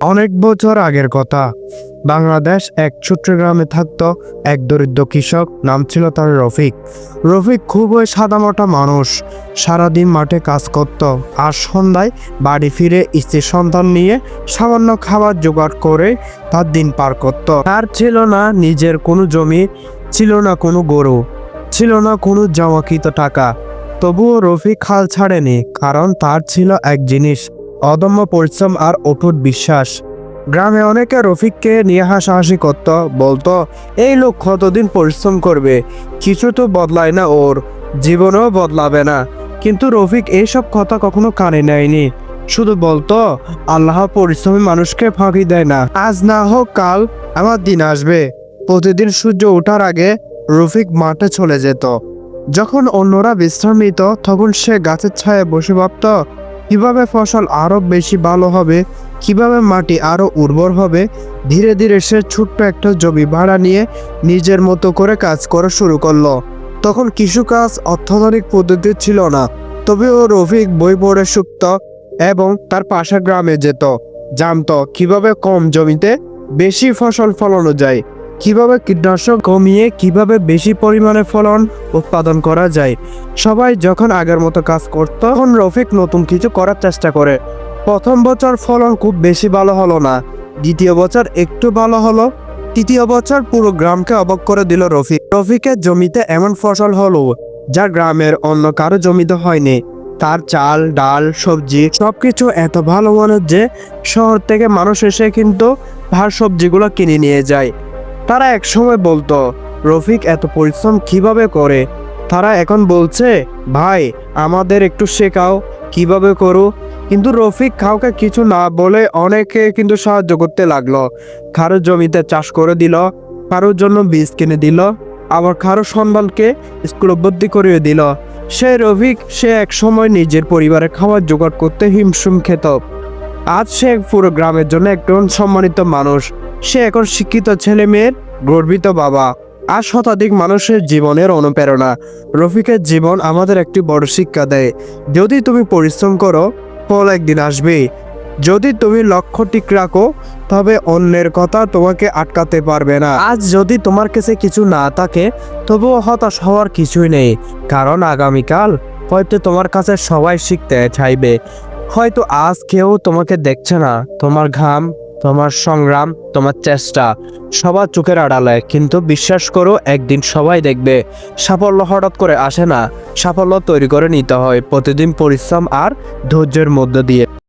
অনেক বছর আগের কথা। বাংলাদেশ এক ছোট্ট গ্রামে থাকতো এক দরিদ্র কৃষক, নাম ছিল তার রফিক। রফিক খুবই সাদামাটা মানুষ, সারাদিন মাঠে কাজ করত আর সন্ধ্যায় বাড়ি ফিরে স্ত্রী সন্তান নিয়ে সামান্য খাবার জোগাড় করে তার দিন পার করত। তার ছিল না নিজের কোনো জমি, ছিল না কোনো গরু, ছিল না কোনো জমাকৃত টাকা। তবুও রফিক হাল ছাড়েনি, কারণ তার ছিল এক জিনিস: অদম্য পরিশ্রম আর অটুট বিশ্বাস। গ্রামে অনেকে রফিককে নিয়ে হাসাহাসি করত, বলতো এই লোক কতদিন পরিশ্রম করবে, কিছু তো বদলায় না, ওর জীবনও বদলাবে না। কিন্তু রফিক এইসব কথা কখনো কানে নেয়নি, শুধু বলতো আল্লাহ পরিশ্রমী মানুষকে ফাঁকি দেয় না, আজ না হোক কাল আমার দিন আসবে। প্রতিদিন সূর্য ওঠার আগে রফিক মাঠে চলে যেত। যখন অন্যরা বিশ্রাম নিত, তখন সে গাছের ছায়ায় বসে ভাবত কিভাবে ফসল আরো বেশি ভালো হবে, কিভাবে মাটি আরো উর্বর হবে। ধীরে ধীরে সে ছোট্ট একটা জমি ভাড়া নিয়ে নিজের মতো করে কাজ করা শুরু করলো। তখন কৃষিকাজ অত্যাধুনিক পদ্ধতি ছিল না, তবেও রফিক বই পড়ে শিখত এবং তার পাশের গ্রামে যেত, জানতো কিভাবে কম জমিতে বেশি ফসল ফলানো যায়, কিভাবে কীটনাশক কমিয়ে কিভাবে বেশি পরিমাণে ফলন উৎপাদন করা যায়। সবাই যখন আগের মতো কাজ করত, তখন রফিক নতুন কিছু করার চেষ্টা করে। প্রথম বছর ফলন খুব বেশি ভালো হলো না, দ্বিতীয় বছর একটু ভালো হলো, তৃতীয় বছর পুরো গ্রামকে অবাক করে দিল রফিক। রফিকের জমিতে এমন ফসল হলো যা গ্রামের অন্য কারো জমিতে হয়নি। তার চাল, ডাল, সবজি সবকিছু এত ভালো মানের যে শহর থেকে মানুষ এসে কিন্তু ভার সবজিগুলো কিনে নিয়ে যায়। তারা একসময় বলতো রফিক এত পরিশ্রম কিভাবে করে। তারা এখন বলছে ভাই আমাদের একটু শেখাও কিভাবে করো। কিন্তু রফিক কাউকে কিছু না বলে অনেকে কিন্তু সাহায্য করতে লাগলো। কারো জমিতে চাষ করে দিল, কারোর জন্য বীজ কিনে দিল, আবার কারো সন্তানকে স্কুলে ভর্তি করিয়ে দিল। সে এক সময় নিজের পরিবারের খাবার জোগাড় করতে হিমশিম খেত। আজ সে পুরো গ্রামের জন্য একজন সম্মানিত মানুষ। সে এখন শিক্ষিত ছেলে মেয়ের গর্বিত বাবা, আর শতাধিক মানুষের জীবনের অনুপ্রেরণা। রফিকের জীবন আমাদের একটি বড় শিক্ষা দেয়, যদি তুমি পরিশ্রম করো ফল একদিন আসবে। যদি তুমি লক্ষ্য ঠিক রাখো, তবে অন্যের কথা তোমাকে আটকাতে পারবে না। আজ যদি তোমার কাছে কিছু না থাকে, তবুও হতাশ হওয়ার কিছুই নেই, কারণ আগামীকাল হয়তো তোমার কাছে সবাই শিখতে চাইবে। হয়তো আজ কেউ তোমাকে দেখছে না, তোমার ঘাম, তোমার সংগ্রাম, তোমার চেষ্টা সবার চোখের আড়ালে, কিন্তু বিশ্বাস করো একদিন সবাই দেখবে। সাফল্য হঠাৎ করে আসে না, সাফল্য তৈরি করে নিতে হয় প্রতিদিন পরিশ্রম আর ধৈর্যের মধ্য দিয়ে।